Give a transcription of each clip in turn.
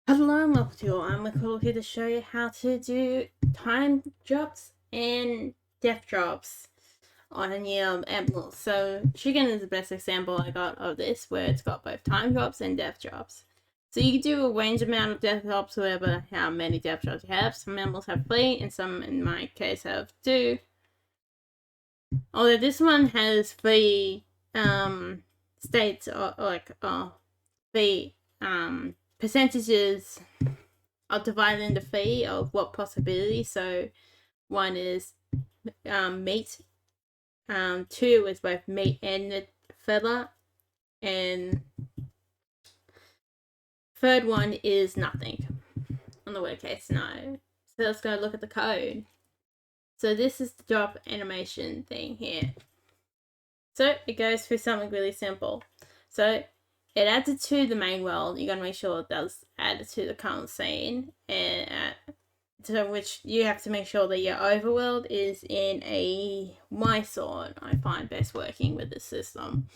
Hello and welcome to I'm Nicole here to show you how to do time drops and death drops on your emeralds. So chicken is the best example I got of this, where it's got both time drops and death drops. So you can do a range amount of death drops, whatever how many death drops you have. Some emeralds have 3 and some in my case have 2. Although this one has 3 states or like 3 percentages are divided into 3 of what possibility. So one is meat, 2 is both meat and the feather, and third one is nothing on the worst case scenario. So let's go look at the code. So this is the drop animation thing here. So it goes through something really simple. So it adds it to the main world. You gotta make sure it does add it to the current scene, and to which you have to make sure that your overworld is in a my sword. I find best working with this system.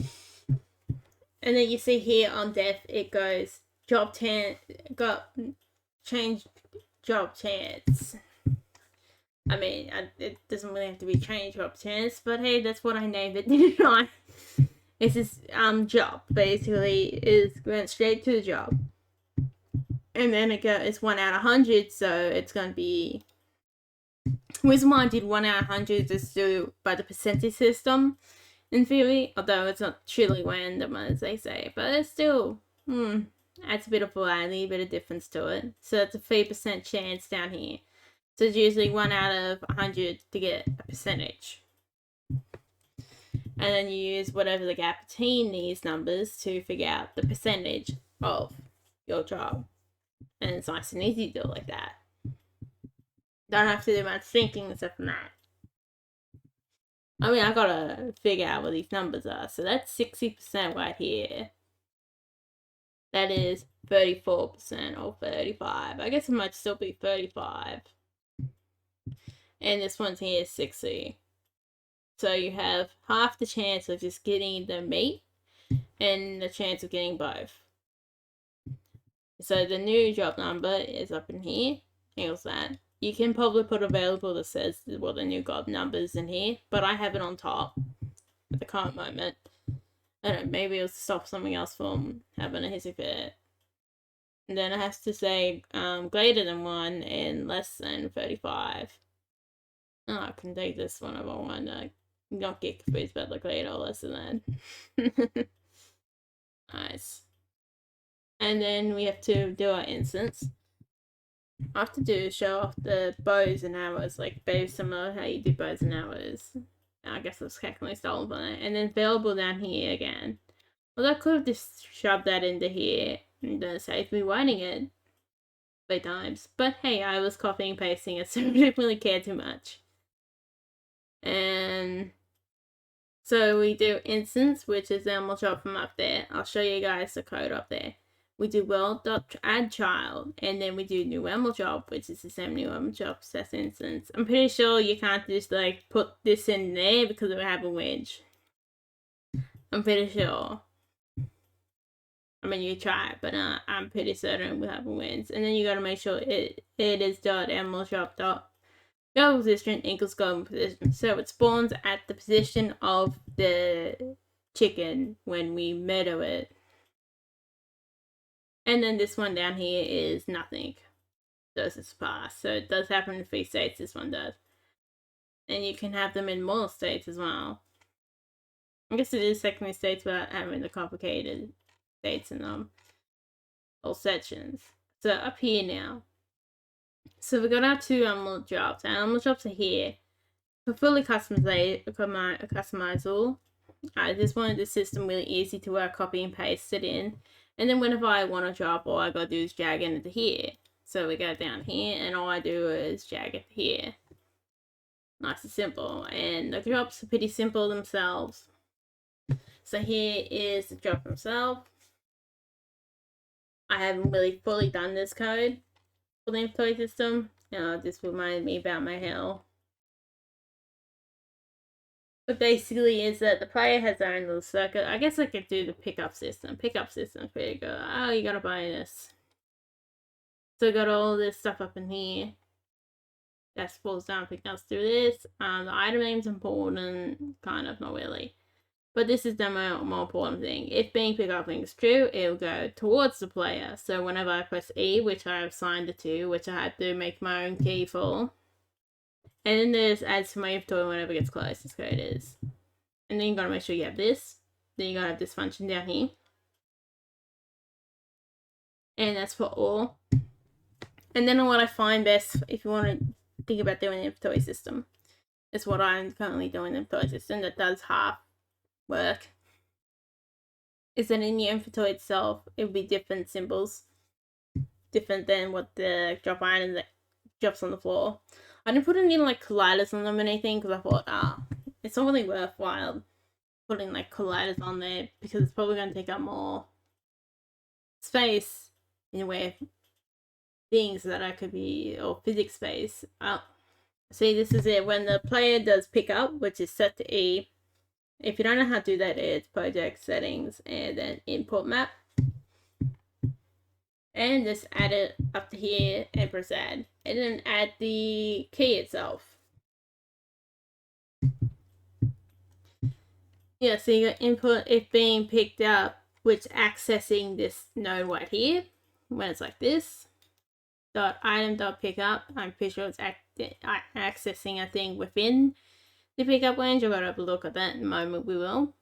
And then you see here on death, it goes job 10 got change job chance. I mean, it doesn't really have to be changed job chance, but hey, that's what I named it, didn't I? It's this job basically is went straight to the job, and then it's 1 out of 100, so it's gonna be. Reason why I did 1 out of 100 is to by the percentage system, in theory, although it's not truly random as they say, but it's still adds a bit of variety, a bit of difference to it. So it's a 3% chance down here. So it's usually 1 out of 100 to get a percentage. And then you use whatever the gap between these numbers to figure out the percentage of your job. And it's nice and easy to do it like that. Don't have to do much thinking except for that. I mean, I gotta figure out what these numbers are. So that's 60% right here. That is 34% or 35. I guess it might still be 35. And this one's here is 60. So you have half the chance of just getting the meat and the chance of getting both. So the new job number is up in here. Here's that. You can probably put available that says what the new job number is in here, but I have it on top at the current moment. I don't know, maybe it'll stop something else from having a hissy fit. And then it has to say greater than 1 and less than 35. Oh, I can take this one if I want to not get confused about the greater or less than that. Nice. And then we have to do our instance. I have to do show off the bows and arrows, like very similar how you do bows and arrows. I guess it's technically stolen from it. And then available down here again. Well, I could have just shoved that into here and then saved me writing it 3 times. But hey, I was copying and pasting it, so I didn't really care too much. And so we do instance, which is then we'll drop from up there. I'll show you guys the code up there. We do world.add child, and then we do new ML job, which is the same new ML job as instance. I'm pretty sure you can't just like put this in there because it would have a wedge. I'm pretty sure. I mean, you try it, but I'm pretty certain we'll have a wedge. And then you gotta make sure it is .ml job go position equals go position. So it spawns at the position of the chicken when we murder it. And then this one down here is nothing. Does its pass. So it does happen in 3 states, this one does. And you can have them in more states as well. I guess it is secondary states without having the complicated states in them. Or sections. So up here now. So we've got our 2 animal jobs. Our animal jobs are here. For fully customizable, I just wanted the system really easy to work, copy and paste it in. And then whenever I want to drop, all I gotta do is drag it into here. So we go down here, and all I do is drag it here. Nice and simple. And the drops are pretty simple themselves. So here is the drop themselves. I haven't really fully done this code for the employee system. This reminded me about my hell. But basically is that the player has their own little circuit. I guess I could do the pickup system. Pickup system is pretty good. Oh, you got a bonus. So I got all this stuff up in here. That falls down, everything else through this. The item name's important, kind of, not really. But this is the more important thing. If being picked up is true, it will go towards the player. So whenever I press E, which I have signed it to, which I had to make my own key for, and then there's adds to my inventory whenever it gets close. That's what it is. And then you gotta make sure you have this. Then you gotta have this function down here. And that's for all. And then what I find best, if you want to think about doing an inventory system, is what I'm currently doing in the inventory system that does half work. Is that in your inventory itself, it will be different symbols. Different than what the drop item that drops on the floor. I didn't put any like colliders on them or anything because I thought, it's not really worthwhile putting like colliders on there because it's probably going to take up more space in a way of things that I could be, or physics space. See, this is it. When the player does pick up, which is set to E, if you don't know how to do that, it's project settings and then import map. And just add it up to here and press add. And then add the key itself. Yeah, so you got input if being picked up, which accessing this node right here, when it's like this. Dot item dot pickup. I'm pretty sure it's accessing a thing within the pickup range. I've got to have a look at that in a moment. We will.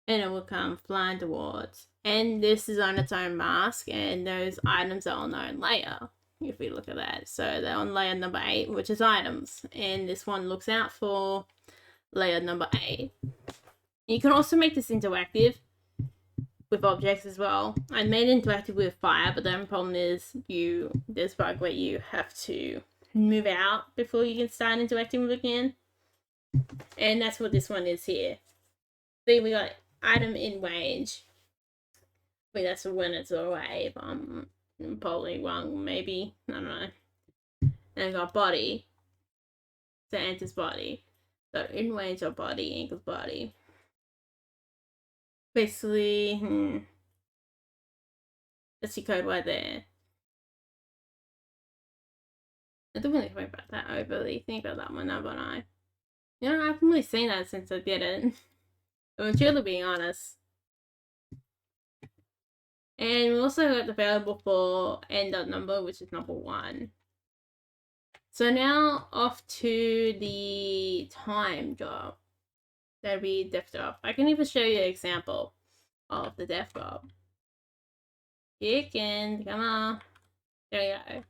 And it will come flying towards. And this is on its own mask, and those items are on their own layer. If we look at that, so they're on layer number 8, which is items, and this one looks out for layer number 8. You can also make this interactive with objects as well. I made it interactive with fire, but the only problem is there's a bug where you have to move out before you can start interacting with it again. And that's what this one is here. See, we got item in range. Wait, that's when it's away. I'm probably wrong, maybe. I don't know. And I got body. So enters body. So in range of body equals body. Basically, that's your code right there. I don't really think about that overly. Think about that one now, but I haven't really seen that since I did it. I'm truly being honest. And we also got available for end dot number, which is number 1. So now off to the time job. That'd be def job. I can even show you an example of the def job. Chicken, come on. There you go.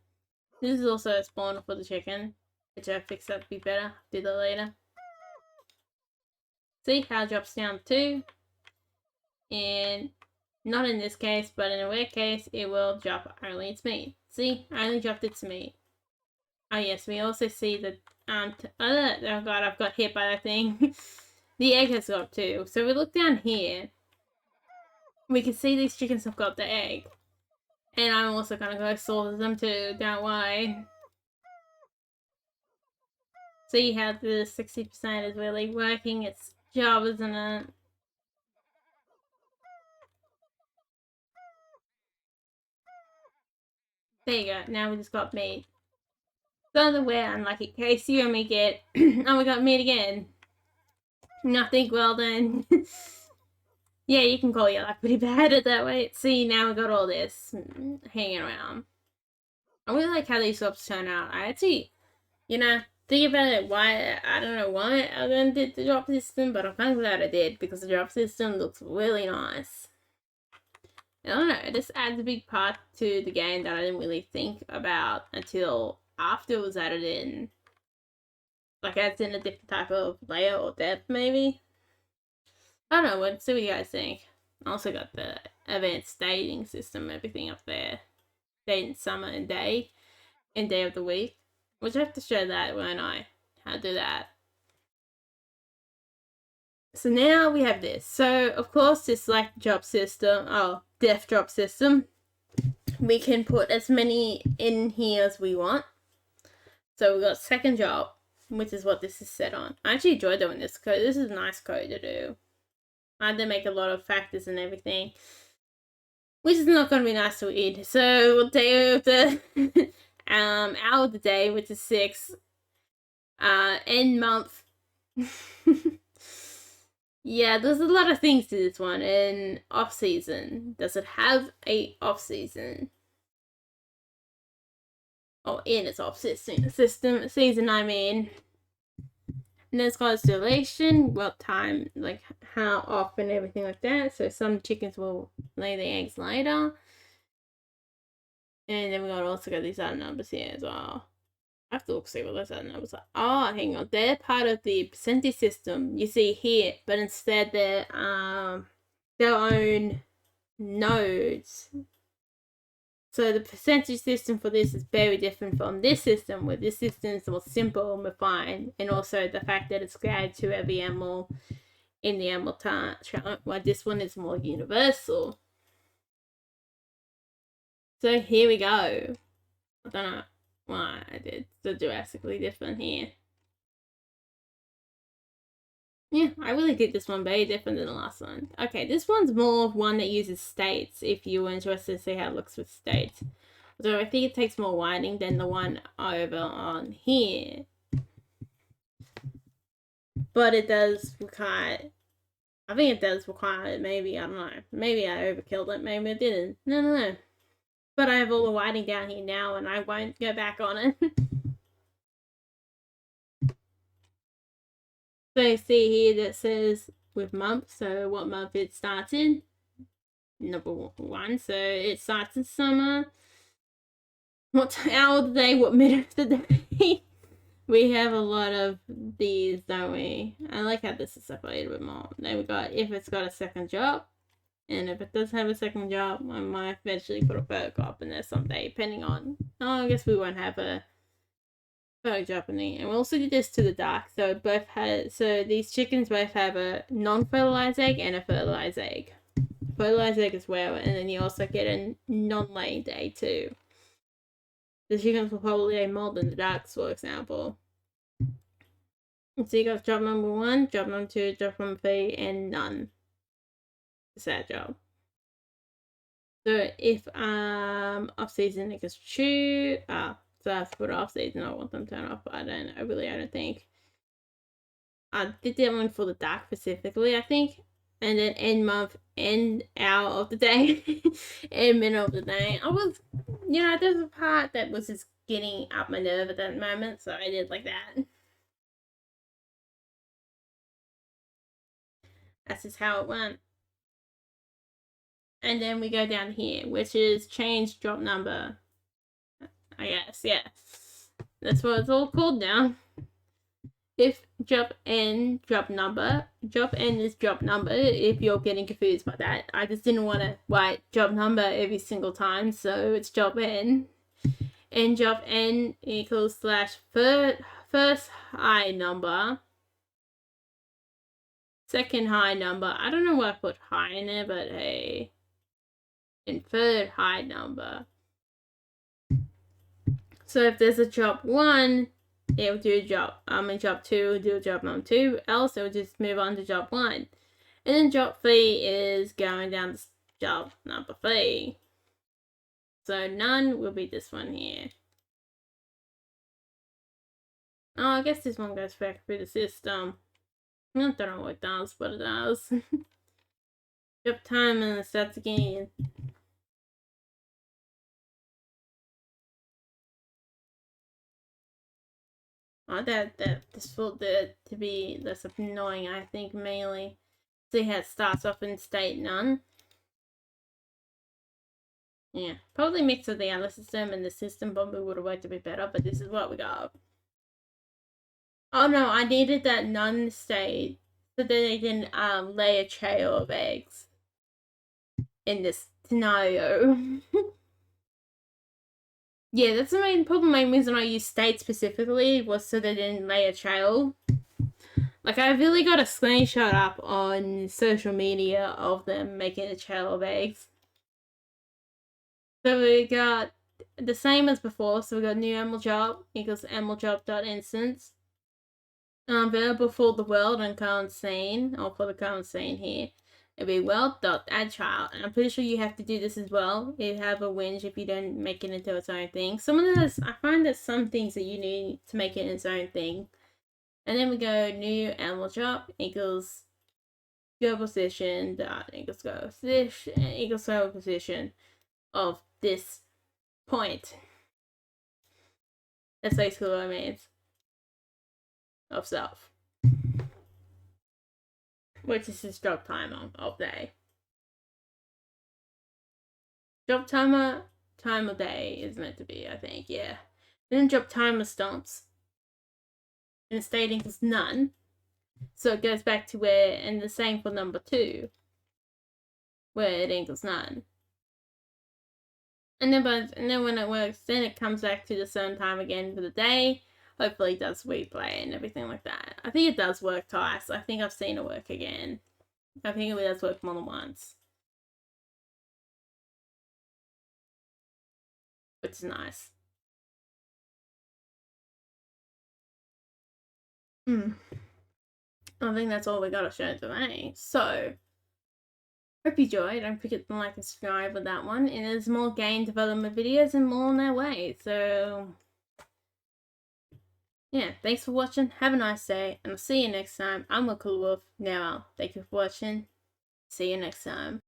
This is also a spawner for the chicken, which I fixed that to be better. Do that later. See how it drops down to 2. And not in this case, but in a rare case, it will drop only its meat. See, I only dropped its meat. Oh yes, we also see that, oh god, I've got hit by that thing. The egg has got too. So we look down here, we can see these chickens have got the egg. And I'm also gonna go slaughter them too, don't worry. See how the 60% is really working its job, isn't it? There you go, now we just got meat. So the way unlucky case, you only get, oh, we got meat again. Nothing, well then. Yeah, you can call your life pretty bad at that way. See, now we got all this hanging around. I really like how these shops turn out. I actually, think about it, I don't know why I then did the drop system, but I'm kind of glad I did, because the drop system looks really nice. I don't know, it just adds a big part to the game that I didn't really think about until after it was added in. Like, adds in a different type of layer or depth, maybe? I don't know, let's see what you guys think. I also got the advanced dating system, everything up there. Date in summer and day of the week. Which I have to show that, won't I? How to do that. So now we have this. So, of course, this like drop system, def drop system, we can put as many in here as we want. So we got second job, which is what this is set on. I actually enjoy doing this code. This is a nice code to do. I had to make a lot of factors and everything. which is not going to be nice to read. So we'll do the hour of the day, which is 6. End month. Yeah, there's a lot of things to this one. And off season. Does it have a off season? Or in its off season, I mean. And then it's got its duration, what time, like how often, everything like that. So some chickens will lay the eggs later. And then we also got these other numbers here as well. I have to look see what those other numbers are. Oh, hang on. They're part of the percentage system you see here, but instead they're their own nodes. So the percentage system for this is very different from this system, where this system is more simple and refined, and also the fact that it's scattered to every animal in the animal chart, while this one is more universal. So here we go. I don't know why I did so drastically different here. Yeah, I really did this one very different than the last one. Okay, this one's more one that uses states, if you were interested to see how it looks with states. So I think it takes more winding than the one over on here. But it does require, I think it does require, maybe, I don't know, maybe I overkilled it, maybe I didn't. No. But I have all the winding down here now and I won't go back on it. So you see here that says with month, so what month it starts in. Number 1, so it starts in summer. What hour of the day, what minute of the day. We have a lot of these, don't we? I like how this is separated a bit more. Then we got if it's got a second job. And if it does have a second job, I might eventually put a third job in there someday, depending on. Oh, I guess we won't have a third job in there. And we'll also do this to the dark. So these chickens both have a non-fertilized egg and a fertilized egg. Fertilized egg as well, and then you also get a non-laying day too. The chickens will probably lay more than the ducks, for example. So you got job number 1, job number 2, job number 3, and none. It's that job. So if off season it goes true, so I have to put off season. I want them to turn off, but I don't think. I did that one for the duck specifically, I think. And then end month, end hour of the day, end minute of the day. There's a part that was just getting up my nerve at that moment, so I did like that. That's just how it went. And then we go down here, which is change drop number. I guess, yeah. That's what it's all called now. If drop n, drop number. Drop n is drop number, if you're getting confused by that. I just didn't want to write drop number every single time, so it's drop n. And drop n equals / first high number. Second high number. I don't know why I put high in there, but hey. And third high number. So if there's a drop 1, it will do drop 2, do drop number 2, else it will just move on to drop 1. And then drop 3 is going down to drop number 3. So none will be this one here. Oh, I guess this one goes back through the system. I don't know what it does, but it does. Drop time and it starts again. This felt to be less annoying, I think, mainly. See how it starts off in state none. Yeah, probably mix with the other system, and the system probably would have worked a bit better, but this is what we got. Oh no, I needed that none state so that they can lay a trail of eggs in this scenario. Yeah, that's the main reason I used state specifically was so they didn't lay a trail. Like, I really got a screenshot up on social media of them making a trail of eggs. So we got the same as before. So we got new animal job equals animal job.instance. Variable for the world and current scene, or for the current scene here. It'll be world.addChild, and I'm pretty sure you have to do this as well. You have a whinge if you don't make it into its own thing. Some of this, I find that some things that you need to make it its own thing. And then we go new animal drop equals go position dot equals go position equals go position of this point. That's basically what it means. Of self. Which is his drop timer of day. Drop timer time of day is meant to be, I think, yeah. Then drop timer stops. And state equals none. So it goes back to where, and the same for number 2, where it equals none. And then when it works, then it comes back to the certain time again for the day. Hopefully it does replay and everything like that. I think it does work twice. I think I've seen it work again. I think it does work more than once. Which is nice. I think that's all we got to show today. So, hope you enjoyed. Don't forget to like and subscribe with that one. And there's more game development videos and more on their way. So, yeah, thanks for watching. Have a nice day. And I'll see you next time. I'm Redcollarwolf. Now, thank you for watching. See you next time.